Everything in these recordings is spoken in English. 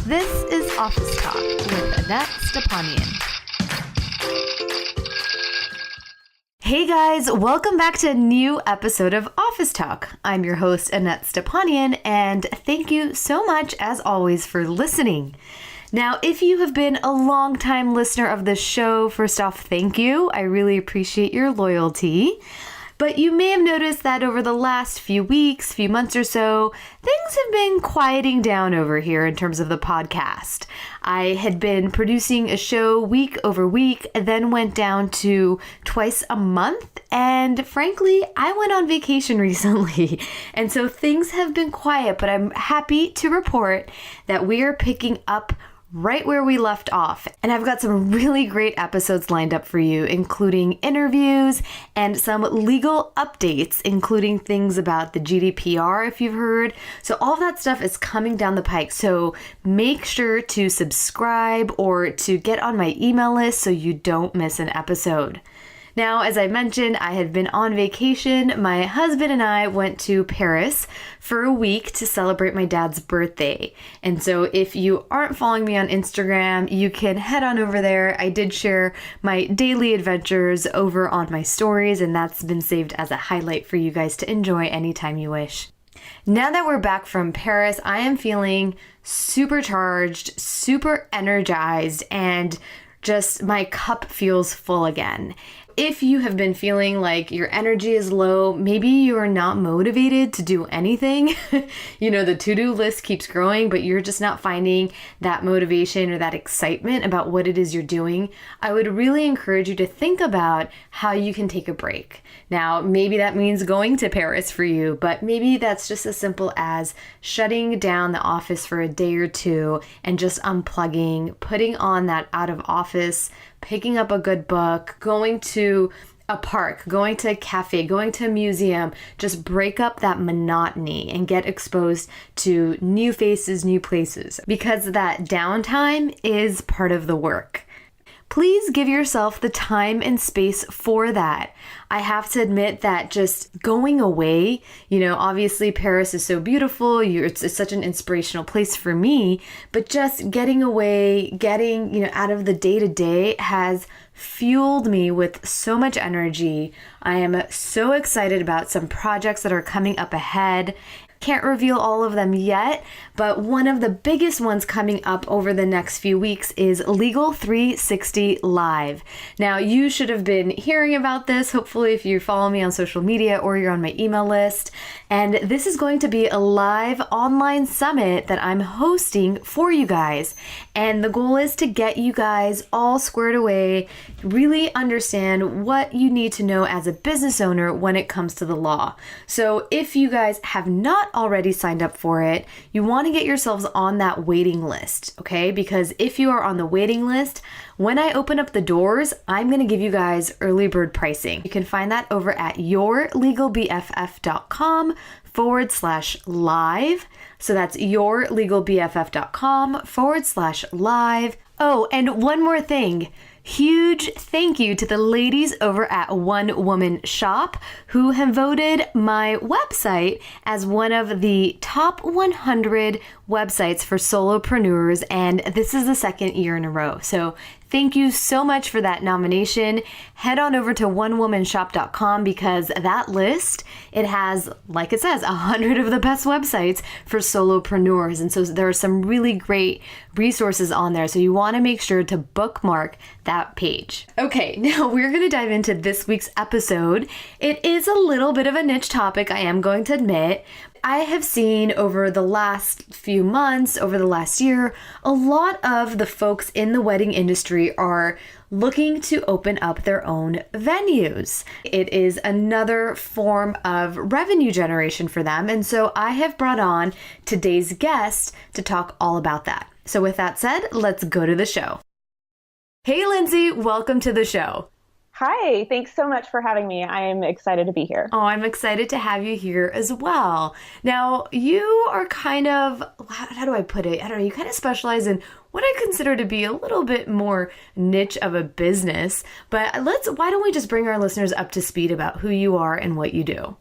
This is Office Talk with Annette Stepanian. Hey guys, welcome back to a new episode of Office Talk. I'm your host, Annette Stepanian, and thank you so much, as always, for listening. Now, if you have been a long-time listener of this show, first off, thank you. I really appreciate your loyalty. But you may have noticed that over the last few weeks, few months or so, things have been quieting down over here in terms of the podcast. I had been producing a show week over week, then went down to twice a month, and frankly, I went on vacation recently. And so things have been quiet, but I'm happy to report that we are picking up right where we left off. And I've got some really great episodes lined up for you, including interviews and some legal updates, including things about the GDPR, if you've heard. So all of that stuff is coming down the pike. So make sure to subscribe or to get on my email list so you don't miss an episode. Now, as I mentioned, I had been on vacation. My husband and I went to Paris for a week to celebrate my dad's birthday. And so if you aren't following me on Instagram, you can head on over there. I did share my daily adventures over on my stories, and that's been saved as a highlight for you guys to enjoy anytime you wish. Now that we're back from Paris, I am feeling supercharged, super energized, and just my cup feels full again. If you have been feeling like your energy is low, maybe you are not motivated to do anything. The to-do list keeps growing, but you're just not finding that motivation or that excitement about what it is you're doing. I would really encourage you to think about how you can take a break. Now, maybe that means going to Paris for you, but maybe that's just as simple as shutting down the office for a day or two and just unplugging, putting on that out of office, picking up a good book, going to a park, going to a cafe, going to a museum. Just break up that monotony and get exposed to new faces, new places, because that downtime is part of the work. Please give yourself the time and space for that. I have to admit that just going away, obviously Paris is so beautiful. It's such an inspirational place for me, but just getting away, getting, out of the day-to-day has fueled me with so much energy. I am so excited about some projects that are coming up ahead. Can't reveal all of them yet, but one of the biggest ones coming up over the next few weeks is Legal 360 Live. Now, you should have been hearing about this, hopefully, if you follow me on social media or you're on my email list. And this is going to be a live online summit that I'm hosting for you guys. And the goal is to get you guys all squared away, really understand what you need to know as a business owner when it comes to the law. So if you guys have not already signed up for it, you want to get yourselves on that waiting list, okay? Because if you are on the waiting list, when I open up the doors, I'm going to give you guys early bird pricing. You can find that over at yourlegalbff.com/live. So that's yourlegalbff.com/live. Oh, and one more thing. Huge thank you to the ladies over at One Woman Shop who have voted my website as one of the top 100 websites for solopreneurs, and this is the second year in a row. So thank you so much for that nomination. Head on over to onewomanshop.com because that list, it has, like it says, 100 of the best websites for solopreneurs. And so there are some really great resources on there. So you want to make sure to bookmark that page. Okay, now we're going to dive into this week's episode. It is a little bit of a niche topic, I am going to admit. I have seen over the last few months, over the last year, a lot of the folks in the wedding industry are looking to open up their own venues. It is another form of revenue generation for them. And so I have brought on today's guest to talk all about that. So with that said, let's go to the show. Hey, Lindsay, welcome to the show. Hi, thanks so much for having me. I am excited to be here. Oh, I'm excited to have you here as well. Now, you are kind of, how do I put it? I don't know, you kind of specialize in what I consider to be a little bit more niche of a business, but why don't we just bring our listeners up to speed about who you are and what you do?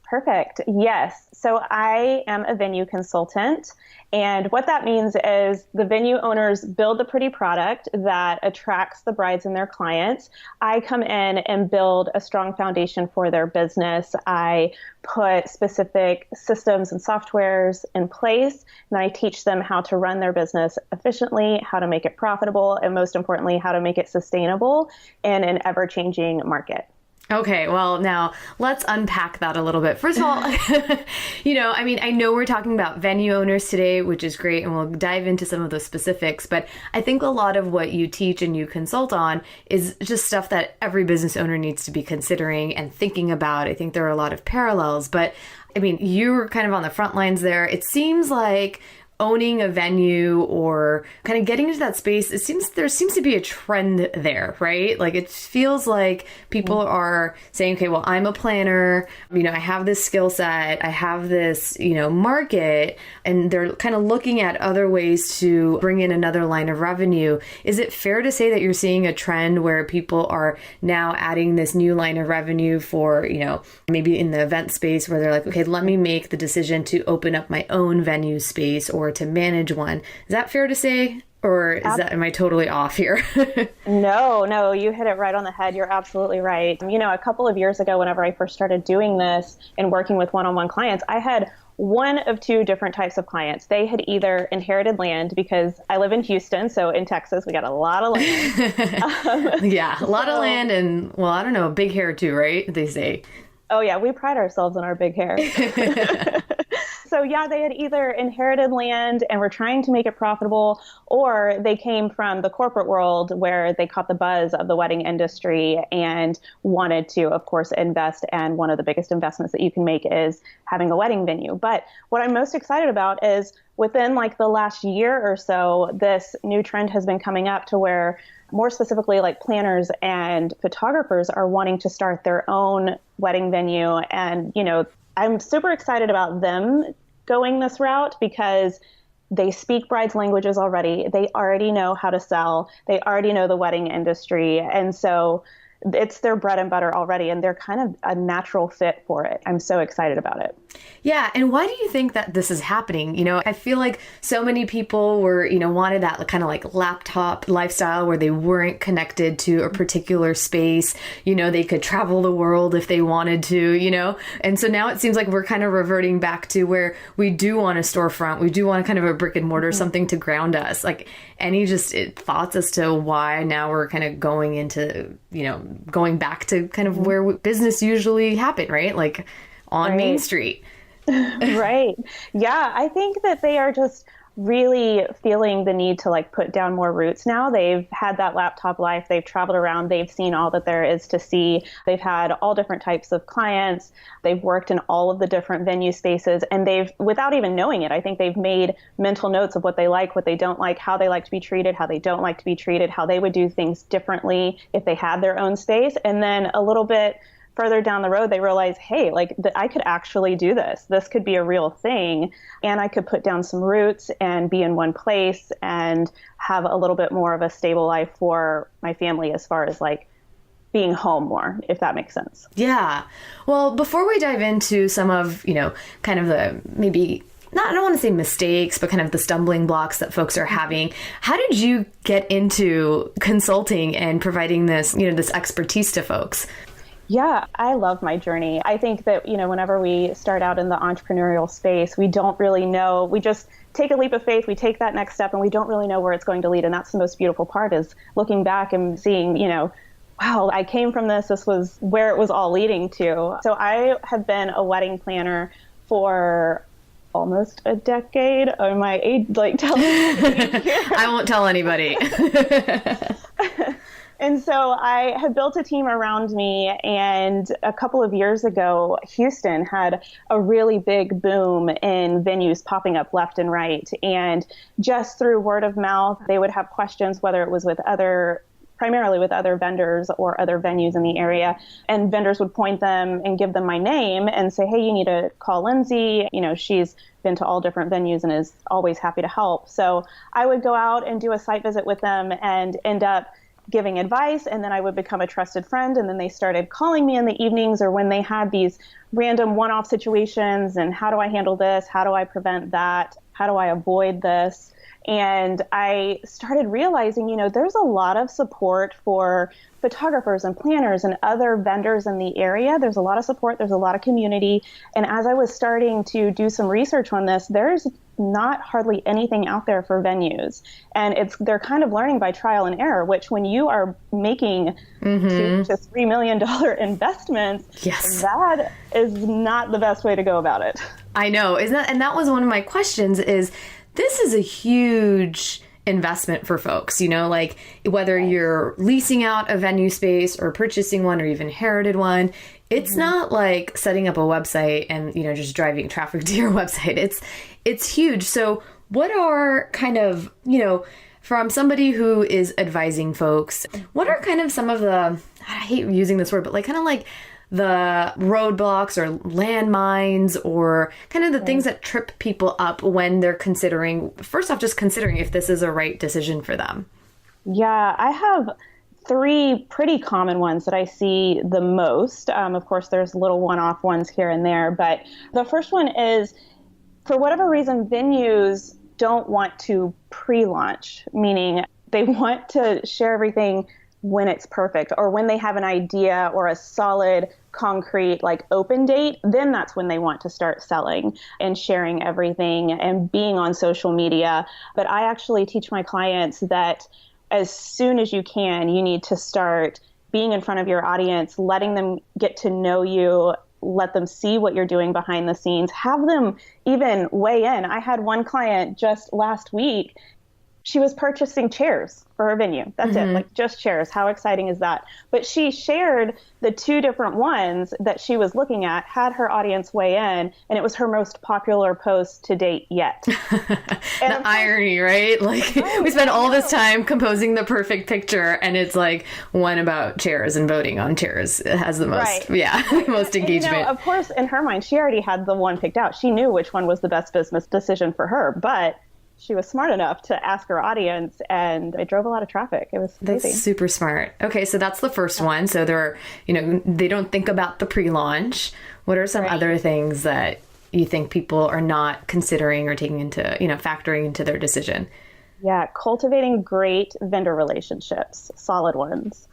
Perfect. Yes. So I am a venue consultant. And what that means is the venue owners build the pretty product that attracts the brides and their clients. I come in and build a strong foundation for their business. I put specific systems and softwares in place, and I teach them how to run their business efficiently, how to make it profitable, and most importantly, how to make it sustainable in an ever-changing market. Okay, well, now let's unpack that a little bit. First of all, I know we're talking about venue owners today, which is great, and we'll dive into some of the specifics, but I think a lot of what you teach and you consult on is just stuff that every business owner needs to be considering and thinking about. I think there are a lot of parallels, but I mean, you're kind of on the front lines there. It seems like owning a venue or kind of getting into that space, there seems to be a trend there, right? Like it feels like people are saying, okay, well, I'm a planner, I have this skill set, I have this, market, and they're kind of looking at other ways to bring in another line of revenue. Is it fair to say that you're seeing a trend where people are now adding this new line of revenue for, maybe in the event space where they're like, okay, let me make the decision to open up my own venue space or to manage one? Is that fair to say? Or am I totally off here? No, you hit it right on the head. You're absolutely right. A couple of years ago, whenever I first started doing this and working with one-on-one clients, I had one of two different types of clients. They had either inherited land, because I live in Houston, so in Texas, we got a lot of land. Yeah, a lot of land and, well, I don't know, big hair too, right? They say. Oh yeah, we pride ourselves on our big hair. So yeah, they had either inherited land and were trying to make it profitable, or they came from the corporate world where they caught the buzz of the wedding industry and wanted to, of course, invest. And one of the biggest investments that you can make is having a wedding venue. But what I'm most excited about is within like the last year or so, this new trend has been coming up to where more specifically like planners and photographers are wanting to start their own wedding venue. And, I'm super excited about them going this route because they speak brides' languages already. They already know how to sell. They already know the wedding industry. And so it's their bread and butter already, and they're kind of a natural fit for it. I'm so excited about it. Yeah. And why do you think that this is happening? I feel like so many people were, wanted that kind of like laptop lifestyle where they weren't connected to a particular space. They could travel the world if they wanted to, and so now it seems like we're kind of reverting back to where we do want a storefront. We do want kind of a brick and mortar, something to ground us. Like any thoughts as to why now we're kind of going into, going back to kind of where business usually happened, right? Like on Main Street. Right. Yeah. I think that they are just really feeling the need to like put down more roots now. They've had that laptop life. They've traveled around. They've seen all that there is to see. They've had all different types of clients. They've worked in all of the different venue spaces, and they've, without even knowing it, I think they've made mental notes of what they like, what they don't like, how they like to be treated, how they don't like to be treated, how they would do things differently if they had their own space. And then a little bit further down the road, they realize, hey, I could actually do this. This could be a real thing. And I could put down some roots and be in one place and have a little bit more of a stable life for my family as far as like being home more, if that makes sense. Yeah. Well, before we dive into some of, kind of the maybe I don't want to say mistakes, but kind of the stumbling blocks that folks are having. How did you get into consulting and providing this, this expertise to folks? Yeah, I love my journey. I think that, whenever we start out in the entrepreneurial space, we don't really know. We just take a leap of faith. We take that next step and we don't really know where it's going to lead. And that's the most beautiful part, is looking back and seeing, wow, I came from this. This was where it was all leading to. So I have been a wedding planner for almost a decade. Oh, my age, tell me. I won't tell anybody. And so I had built a team around me, and a couple of years ago, Houston had a really big boom in venues popping up left and right. And just through word of mouth, they would have questions, whether it was primarily with other vendors or other venues in the area. And vendors would point them and give them my name and say, hey, you need to call Lindsay. She's been to all different venues and is always happy to help. So I would go out and do a site visit with them and end up giving advice, and then I would become a trusted friend, and then they started calling me in the evenings or when they had these random one-off situations, and how do I handle this? How do I prevent that? How do I avoid this? And I started realizing, there's a lot of support for photographers and planners and other vendors in the area. There's a lot of support. There's a lot of community. And as I was starting to do some research on this, there's not hardly anything out there for venues. And they're kind of learning by trial and error, which when you are making $2 to $3 million investments, that is not the best way to go about it. I know. And that was one of my questions is, this is a huge investment for folks, like whether you're leasing out a venue space or purchasing one or even inherited one. It's not like setting up a website and, just driving traffic to your website. It's huge. So what are kind of, from somebody who is advising folks, what are kind of some of the, I hate using this word, but kind of the roadblocks or landmines or kind of the things that trip people up when they're first off, just considering if this is a right decision for them? Yeah, I have 3 pretty common ones that I see the most. Of course, there's little one-off ones here and there, but the first one is, for whatever reason, venues don't want to pre-launch, meaning they want to share everything when it's perfect or when they have an idea or a solid, concrete, open date, then that's when they want to start selling and sharing everything and being on social media. But I actually teach my clients that as soon as you can, you need to start being in front of your audience, letting them get to know you, let them see what you're doing behind the scenes, have them even weigh in. I had one client just last week. She was purchasing chairs for her venue. That's it, just chairs. How exciting is that? But she shared the 2 different ones that she was looking at, had her audience weigh in, and it was her most popular post to date yet. The irony, right? We spend all this time composing the perfect picture, and it's one about chairs and voting on chairs has the most, most engagement. And, of course, in her mind, she already had the one picked out. She knew which one was the best business decision for her, but she was smart enough to ask her audience, and it drove a lot of traffic. It was crazy. That's super smart. Okay, so that's the first one. So they don't think about the pre-launch. What are some other things that you think people are not considering or taking into, factoring into their decision? Yeah, cultivating great vendor relationships, solid ones.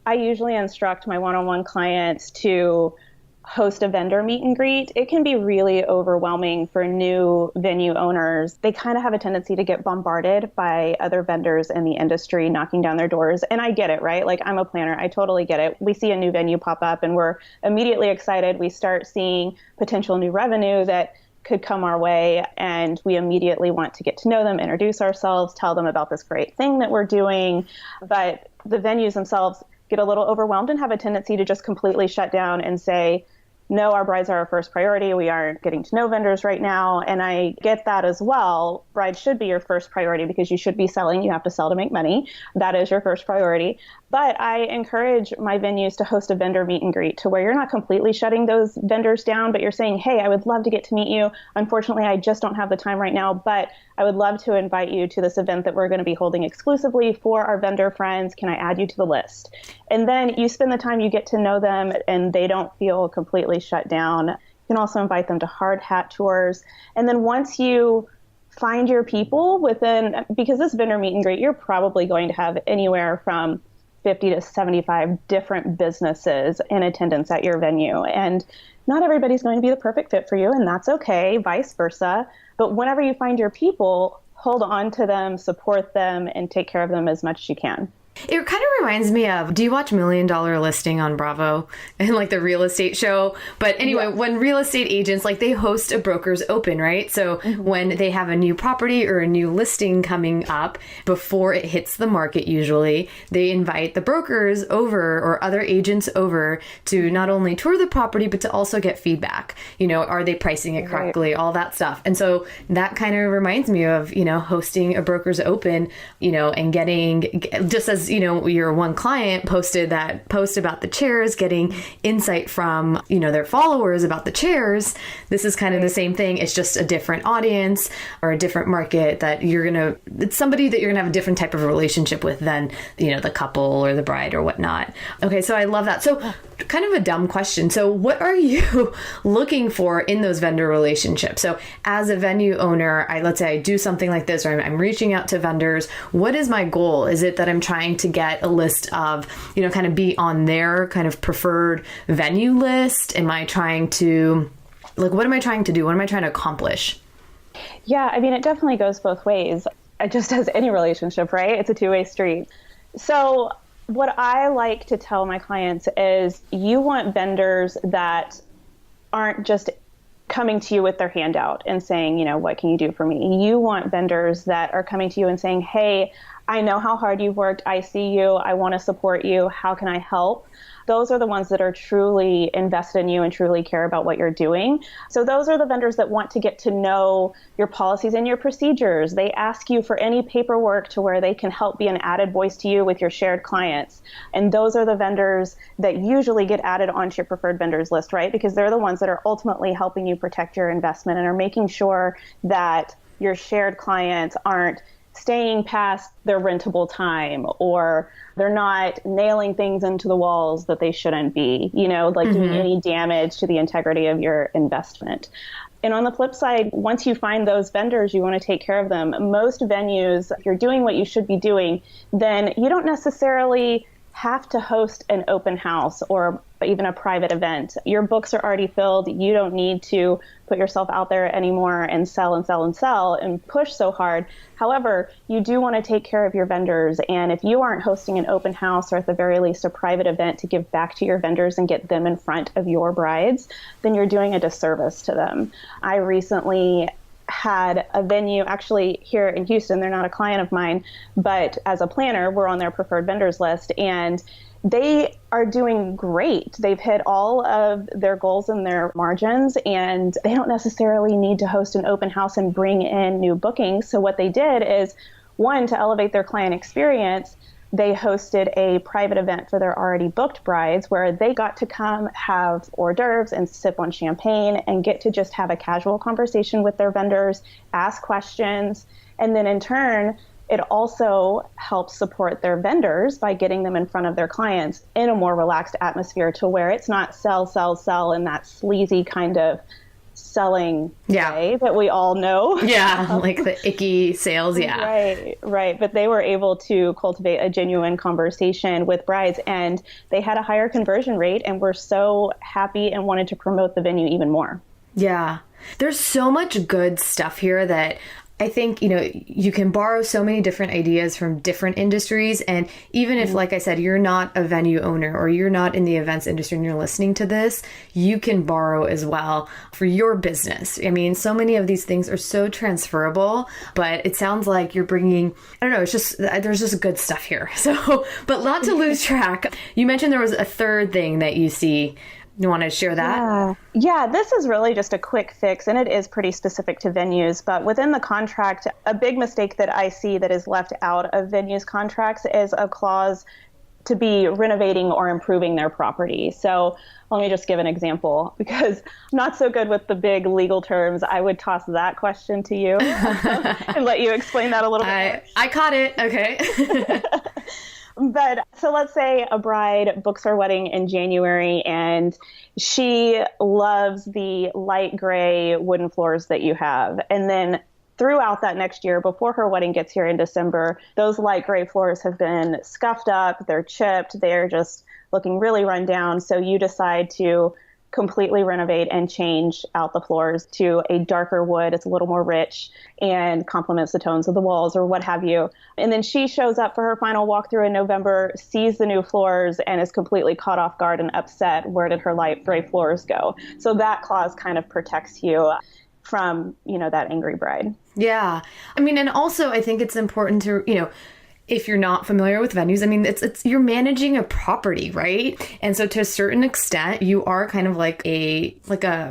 I usually instruct my one-on-one clients to host a vendor meet and greet. It can be really overwhelming for new venue owners. They kind of have a tendency to get bombarded by other vendors in the industry knocking down their doors. And I get it, right? I'm a planner. I totally get it. We see a new venue pop up and we're immediately excited. We start seeing potential new revenue that could come our way, and we immediately want to get to know them, introduce ourselves, tell them about this great thing that we're doing. But the venues themselves get a little overwhelmed and have a tendency to just completely shut down and say, no, our brides are our first priority. We aren't getting to know vendors right now. And I get that as well. Brides should be your first priority because you should be selling. You have to sell to make money. That is your first priority. But I encourage my venues to host a vendor meet and greet to where you're not completely shutting those vendors down, but you're saying, hey, I would love to get to meet you. Unfortunately, I just don't have the time right now, but I would love to invite you to this event that we're going to be holding exclusively for our vendor friends. Can I add you to the list? And then you spend the time, you get to know them, and they don't feel completely shut down. You can also invite them to hard hat tours. And then once you find your people because this vendor meet and greet, you're probably going to have anywhere from 50 to 75 different businesses in attendance at your venue. And not everybody's going to be the perfect fit for you, and that's okay, vice versa. But whenever you find your people, hold on to them, support them, and take care of them as much as you can. It kind of reminds me of, do you watch $1 Million Listing on Bravo and the real estate show? But anyway, when real estate agents, they host a broker's open, right? So when they have a new property or a new listing coming up before it hits the market, usually they invite the brokers over or other agents over to not only tour the property, but to also get feedback. Are they pricing it correctly? All that stuff. And so that kind of reminds me of, hosting a broker's open, and getting, just as, you're particular one client posted that post about the chairs, getting insight from, their followers about the chairs. This is kind of the same thing. It's just a different audience or a different market that it's somebody that you're going to have a different type of relationship with than, the couple or the bride or whatnot. Okay. So I love that. So kind of a dumb question. So what are you looking for in those vendor relationships? So as a venue owner, let's say I do something like this, or I'm reaching out to vendors. What is my goal? Is it that I'm trying to get a list of, kind of be on their kind of preferred venue list? Am I trying to, what am I trying to do? What am I trying to accomplish? Yeah, I mean, it definitely goes both ways. Just as any relationship, right? It's a two-way street. So what I like to tell my clients is you want vendors that aren't just coming to you with their hand out and saying, what can you do for me? You want vendors that are coming to you and saying, hey, I know how hard you've worked. I see you. I want to support you. How can I help? Those are the ones that are truly invested in you and truly care about what you're doing. So those are the vendors that want to get to know your policies and your procedures. They ask you for any paperwork to where they can help be an added voice to you with your shared clients. And those are the vendors that usually get added onto your preferred vendors list, right? Because they're the ones that are ultimately helping you protect your investment and are making sure that your shared clients aren't staying past their rentable time, or they're not nailing things into the walls that they shouldn't be, doing any damage to the integrity of your investment. And on the flip side, once you find those vendors, you want to take care of them. Most venues, if you're doing what you should be doing, then you don't necessarily have to host an open house or even a private event. Your books are already filled. You don't need to put yourself out there anymore and sell and sell and sell and push so hard. However, you do want to take care of your vendors. And if you aren't hosting an open house or at the very least a private event to give back to your vendors and get them in front of your brides, then you're doing a disservice to them. I recently had a venue actually here in Houston. They're not a client of mine, but as a planner, we're on their preferred vendors list, and they are doing great. They've hit all of their goals and their margins, and they don't necessarily need to host an open house and bring in new bookings. So what they did is, one, to elevate their client experience, they hosted a private event for their already booked brides where they got to come have hors d'oeuvres and sip on champagne and get to just have a casual conversation with their vendors, ask questions. And then in turn, it also helps support their vendors by getting them in front of their clients in a more relaxed atmosphere to where it's not sell, sell, sell in that sleazy kind of selling way that we all know. Yeah, like the icky sales. Yeah. Right. But they were able to cultivate a genuine conversation with brides, and they had a higher conversion rate and were so happy and wanted to promote the venue even more. Yeah. There's so much good stuff here that I think, you can borrow so many different ideas from different industries. And even if, like I said, you're not a venue owner or you're not in the events industry and you're listening to this, you can borrow as well for your business. I mean, so many of these things are so transferable, but it sounds like you're bringing, I don't know, it's just, there's just good stuff here. So, but not to lose track. You mentioned there was a third thing that you see. You want to share that? Yeah, this is really just a quick fix, and it is pretty specific to venues. But within the contract, a big mistake that I see that is left out of venues contracts is a clause to be renovating or improving their property. So let me just give an example, because I'm not so good with the big legal terms. I would toss that question to you and let you explain that a little bit more. I caught it. Okay. But so let's say a bride books her wedding in January and she loves the light gray wooden floors that you have. And then throughout that next year, before her wedding gets here in December, those light gray floors have been scuffed up, they're chipped, they're just looking really run down. So you decide to completely renovate and change out the floors to a darker wood. It's a little more rich and complements the tones of the walls or what have you. And then she shows up for her final walkthrough in November, sees the new floors, and is completely caught off guard and upset. Where did her light gray floors go? So that clause kind of protects you from, that angry bride. Yeah. I mean, and also I think it's important to, if you're not familiar with venues, I mean, it's you're managing a property, right? And so to a certain extent, you are kind of like a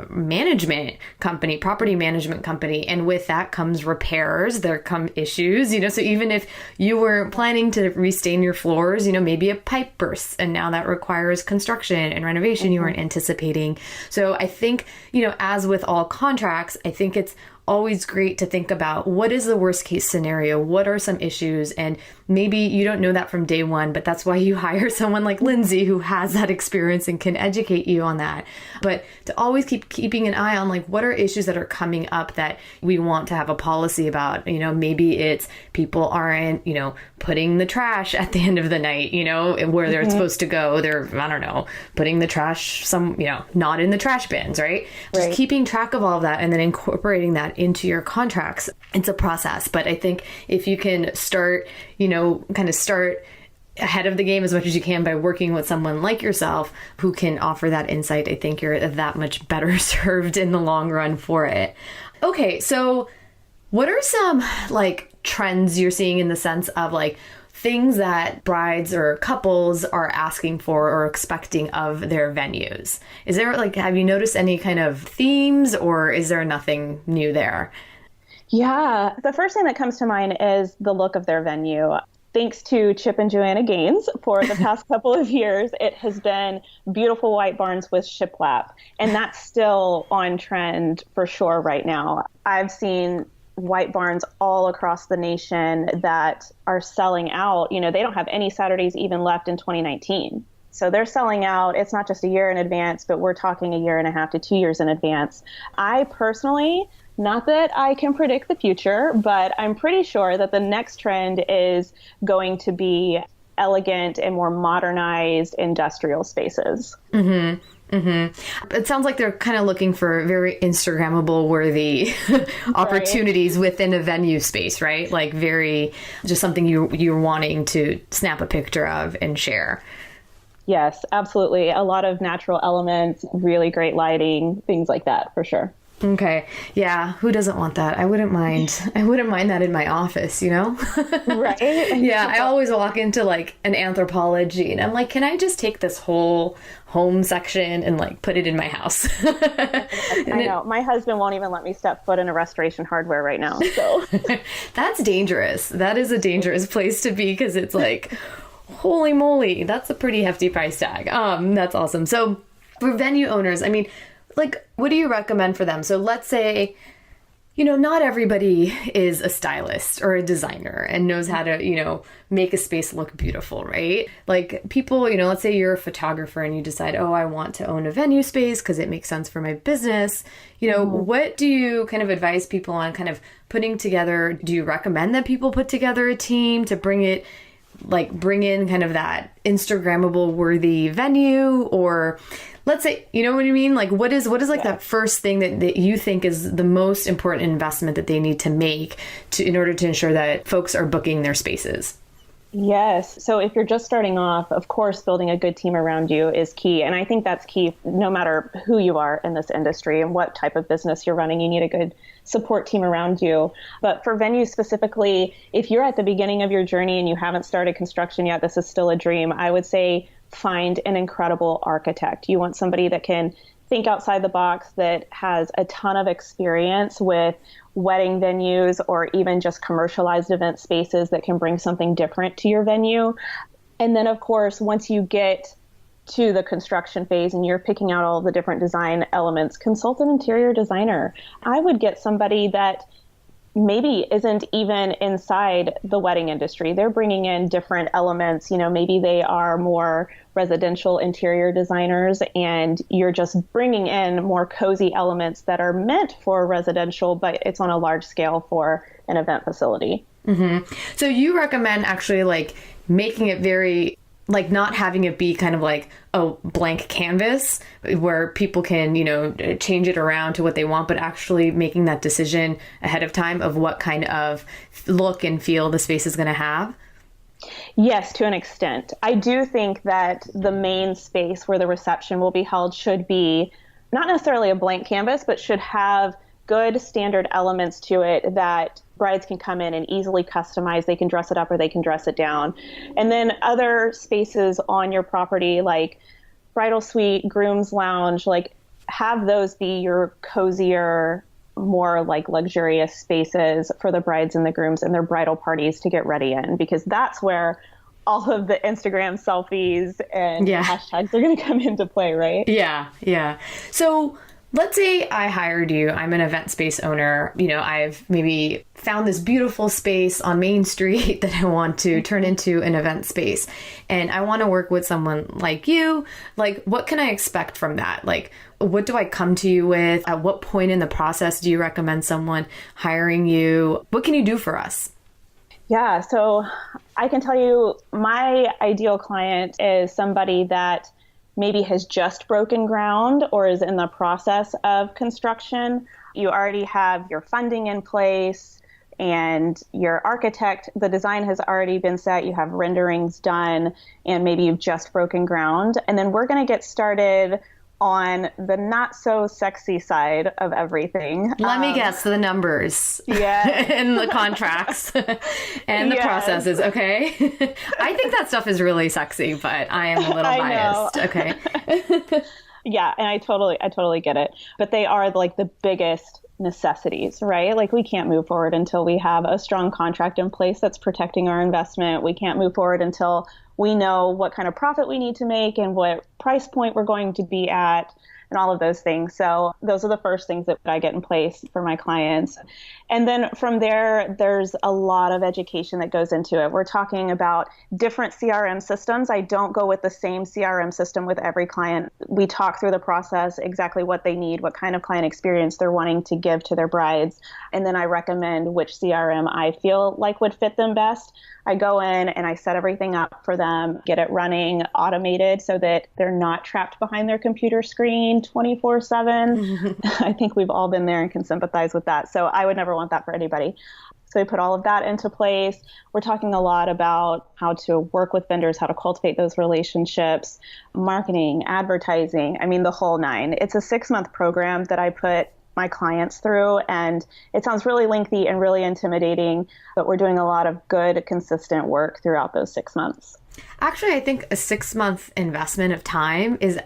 management company, property management company. And with that comes repairs, there come issues, so even if you were planning to restain your floors, maybe a pipe bursts and now that requires construction and renovation you weren't anticipating. So I think, as with all contracts, I think it's always great to think about what is the worst case scenario? What are some issues? And maybe you don't know that from day one, but that's why you hire someone like Lindsay who has that experience and can educate you on that. But to always keeping an eye on like what are issues that are coming up that we want to have a policy about. Maybe it's people aren't, putting the trash at the end of the night, where they're supposed to go. They're, I don't know, putting the trash not in the trash bins, right? Just keeping track of all of that and then incorporating that into your contracts. It's a process, but I think if you can start, start ahead of the game as much as you can by working with someone like yourself who can offer that insight, I think you're that much better served in the long run for it. Okay, so what are some trends you're seeing in the sense of things that brides or couples are asking for or expecting of their venues? Is there have you noticed any kind of themes or is there nothing new there? Yeah, the first thing that comes to mind is the look of their venue. Thanks to Chip and Joanna Gaines for the past couple of years, it has been beautiful white barns with shiplap. And that's still on trend for sure right now. I've seen white barns all across the nation that are selling out. They don't have any Saturdays even left in 2019. So they're selling out. It's not just a year in advance, but we're talking a year and a half to 2 years in advance. I personally, not that I can predict the future, but I'm pretty sure that the next trend is going to be elegant and more modernized industrial spaces. Mm-hmm. Mm-hmm. It sounds like they're kind of looking for very Instagrammable worthy opportunities within a venue space, right? Very just something you're wanting to snap a picture of and share. Yes, absolutely. A lot of natural elements, really great lighting, things like that for sure. Okay. Yeah. Who doesn't want that? I wouldn't mind that in my office, Right. Yeah. I always walk into an Anthropology and I'm like, can I just take this whole home section and put it in my house? I know. My husband won't even let me step foot in a Restoration Hardware right now. So that's dangerous. That is a dangerous place to be because it's holy moly, that's a pretty hefty price tag. That's awesome. So for venue owners, I mean, what do you recommend for them? So let's say, not everybody is a stylist or a designer and knows how to, make a space look beautiful, right? People, let's say you're a photographer and you decide, oh, I want to own a venue space because it makes sense for my business. What do you kind of advise people on kind of putting together? Do you recommend that people put together a team to bring in kind of that Instagrammable worthy venue? Or let's say, you know what I mean? What is that first thing that you think is the most important investment that they need to make in order to ensure that folks are booking their spaces? Yes. So if you're just starting off, of course, building a good team around you is key. And I think that's key no matter who you are in this industry and what type of business you're running. You need a good support team around you. But for venues specifically, if you're at the beginning of your journey and you haven't started construction yet, this is still a dream. I would say find an incredible architect. You want somebody that can think outside the box, that has a ton of experience with wedding venues or even just commercialized event spaces that can bring something different to your venue. And then, of course, once you get to the construction phase and you're picking out all the different design elements, consult an interior designer. I would get somebody that maybe isn't even inside the wedding industry. They're bringing in different elements. Maybe they are more residential interior designers and you're just bringing in more cozy elements that are meant for residential, but it's on a large scale for an event facility. Mm-hmm. So you recommend actually making it very not having it be kind of a blank canvas where people can, change it around to what they want, but actually making that decision ahead of time of what kind of look and feel the space is going to have? Yes, to an extent. I do think that the main space where the reception will be held should be not necessarily a blank canvas, but should have good standard elements to it that brides can come in and easily customize. They can dress it up or they can dress it down. And then other spaces on your property, like bridal suite, groom's lounge, like have those be your cozier, more like luxurious spaces for the brides and the grooms and their bridal parties to get ready in, because that's where all of the Instagram selfies and hashtags are going to come into play, right? Yeah, yeah. So let's say I hired you. I'm an event space owner. I've maybe found this beautiful space on Main Street that I want to turn into an event space. And I want to work with someone like you. Like, what can I expect from that? Like, what do I come to you with? At what point in the process do you recommend someone hiring you? What can you do for us? Yeah, so I can tell you my ideal client is somebody that maybe has just broken ground or is in the process of construction. You already have your funding in place and your architect, the design has already been set, you have renderings done, and maybe you've just broken ground. And then we're going to get started on the not so sexy side of everything. Let me guess the numbers. Yeah. And the contracts and the processes. Okay. I think that stuff is really sexy, but I am a little biased. Okay. Yeah. And I totally get it. But they are like the biggest necessities, right? Like we can't move forward until we have a strong contract in place that's protecting our investment. We can't move forward until we know what kind of profit we need to make and what price point we're going to be at and all of those things. So those are the first things that I get in place for my clients. And then from there, there's a lot of education that goes into it. We're talking about different CRM systems. I don't go with the same CRM system with every client. We talk through the process, exactly what they need, what kind of client experience they're wanting to give to their brides. And then I recommend which CRM I feel like would fit them best. I go in and I set everything up for them, get it running automated so that they're not trapped behind their computer screen 24/7. I think we've all been there and can sympathize with that. So I would never want that for anybody. So we put all of that into place. We're talking a lot about how to work with vendors, how to cultivate those relationships, marketing, advertising. I mean, the whole nine. It's a 6-month program that I put my clients through, and it sounds really lengthy and really intimidating, but we're doing a lot of good, consistent work throughout those 6 months. Actually, I think a 6-month investment of time is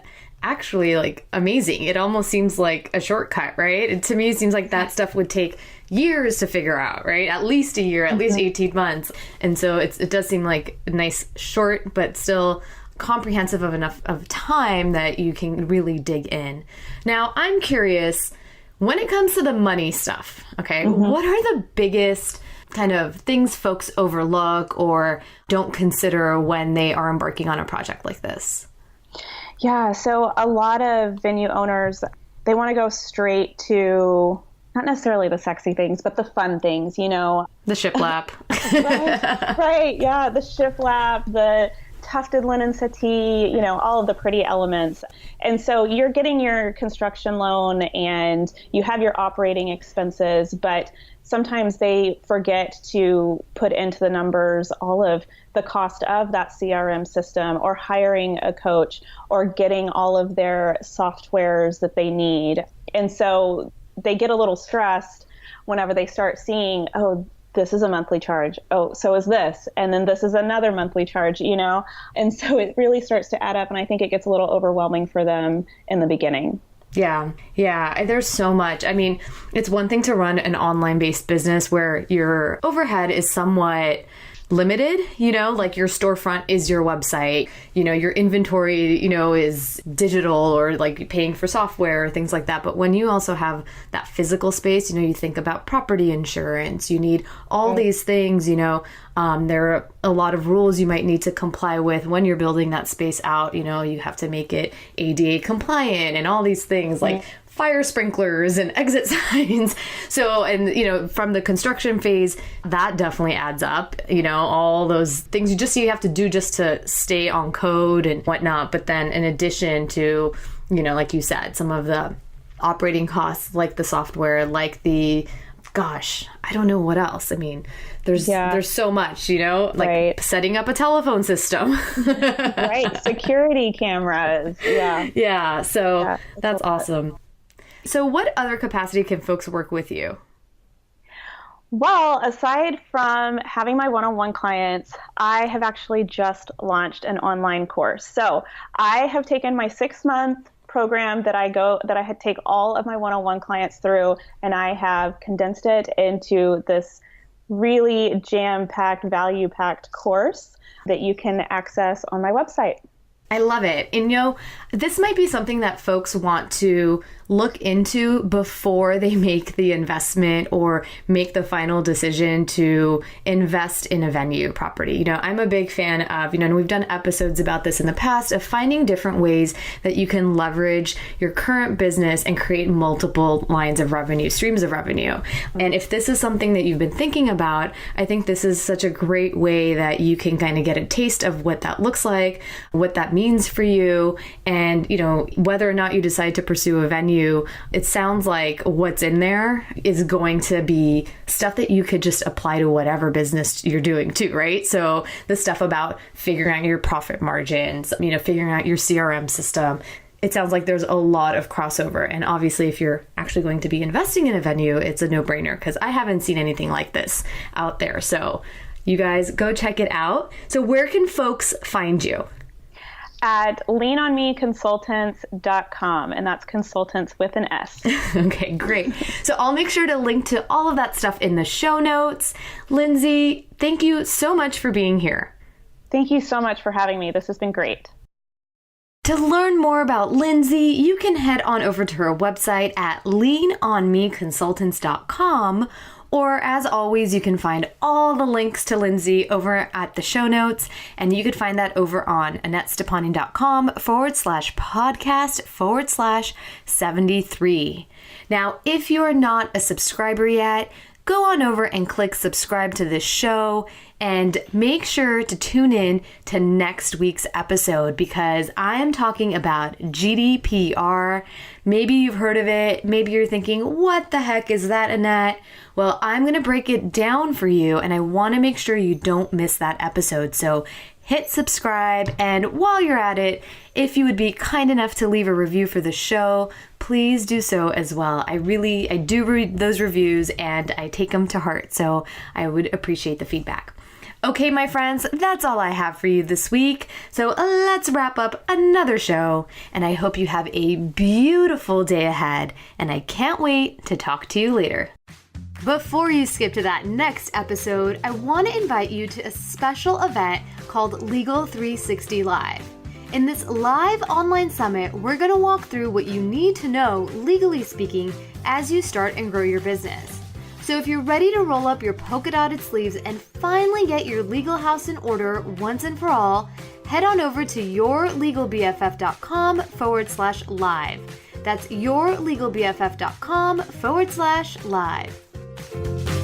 actually like amazing. It almost seems like a shortcut, right? To me, it seems like that stuff would take years to figure out, right? At least a year, at least 18 months. And so it does seem like a nice short, but still comprehensive of enough of time that you can really dig in. Now, I'm curious, when it comes to the money stuff, okay, what are the biggest kind of things folks overlook or don't consider when they are embarking on a project like this? Yeah, so a lot of venue owners, they want to go straight to not necessarily the sexy things, but the fun things, you know. The shiplap. Right, yeah, the shiplap, the tufted linen settee, you know, all of the pretty elements. And so you're getting your construction loan and you have your operating expenses, but sometimes they forget to put into the numbers all of the cost of that CRM system or hiring a coach or getting all of their softwares that they need. And so they get a little stressed whenever they start seeing, oh, this is a monthly charge. Oh, so is this. And then this is another monthly charge, you know? And so it really starts to add up. And I think it gets a little overwhelming for them in the beginning. Yeah. There's so much. I mean, it's one thing to run an online-based business where your overhead is somewhat limited, you know, like your storefront is your website, you know, your inventory, you know, is digital or like paying for software or things like that. But when you also have that physical space, you know, you think about property insurance, you need all these things, you know, there are a lot of rules you might need to comply with when you're building that space out. You know, you have to make it ADA compliant and all these things like fire sprinklers and exit signs. So, and, you know, from the construction phase, that definitely adds up, you know, all those things you have to do just to stay on code and whatnot. But then in addition to, you know, like you said, some of the operating costs, like the software, like the, gosh, I don't know what else. I mean, there's so much, you know, like setting up a telephone system. Security cameras. Yeah. Yeah. So that's awesome. So what other capacity can folks work with you? Well, aside from having my one-on-one clients, I have actually just launched an online course. So I have taken my 6-month program that I had take all of my one-on-one clients through, and I have condensed it into this really jam-packed, value-packed course that you can access on my website. I love it. And this might be something that folks want to look into before they make the investment or make the final decision to invest in a venue property. I'm a big fan of, and we've done episodes about this in the past, of finding different ways that you can leverage your current business and create multiple lines of revenue, streams of revenue. And if this is something that you've been thinking about, I think this is such a great way that you can kind of get a taste of what that looks like, what that means for you, and, whether or not you decide to pursue a venue. It sounds like what's in there is going to be stuff that you could just apply to whatever business you're doing too, right? So the stuff about figuring out your profit margins, figuring out your CRM system. It sounds like there's a lot of crossover. And obviously, if you're actually going to be investing in a venue, it's a no-brainer because I haven't seen anything like this out there. So you guys go check it out. So where can folks find you? At leanonmeconsultants.com, and that's consultants with an S. Okay, great. So I'll make sure to link to all of that stuff in the show notes. Lindsay, thank you so much for being here. Thank you so much for having me. This has been great. To learn more about Lindsay, you can head on over to her website at leanonmeconsultants.com. Or as always, you can find all the links to Lindsay over at the show notes, and you could find that over on AnnetteStepanian.com/podcast/73. Now, if you're not a subscriber yet, go on over and click subscribe to this show and make sure to tune in to next week's episode because I am talking about GDPR. Maybe you've heard of it. Maybe you're thinking, what the heck is that, Annette? Well, I'm going to break it down for you, and I want to make sure you don't miss that episode. So hit subscribe, and while you're at it, if you would be kind enough to leave a review for the show, please do so as well. I do read those reviews, and I take them to heart, so I would appreciate the feedback. Okay, my friends, that's all I have for you this week. So let's wrap up another show, and I hope you have a beautiful day ahead, and I can't wait to talk to you later. Before you skip to that next episode, I want to invite you to a special event called Legal 360 Live. In this live online summit, we're going to walk through what you need to know, legally speaking, as you start and grow your business. So if you're ready to roll up your polka-dotted sleeves and finally get your legal house in order once and for all, head on over to yourlegalbff.com/live. That's yourlegalbff.com/live.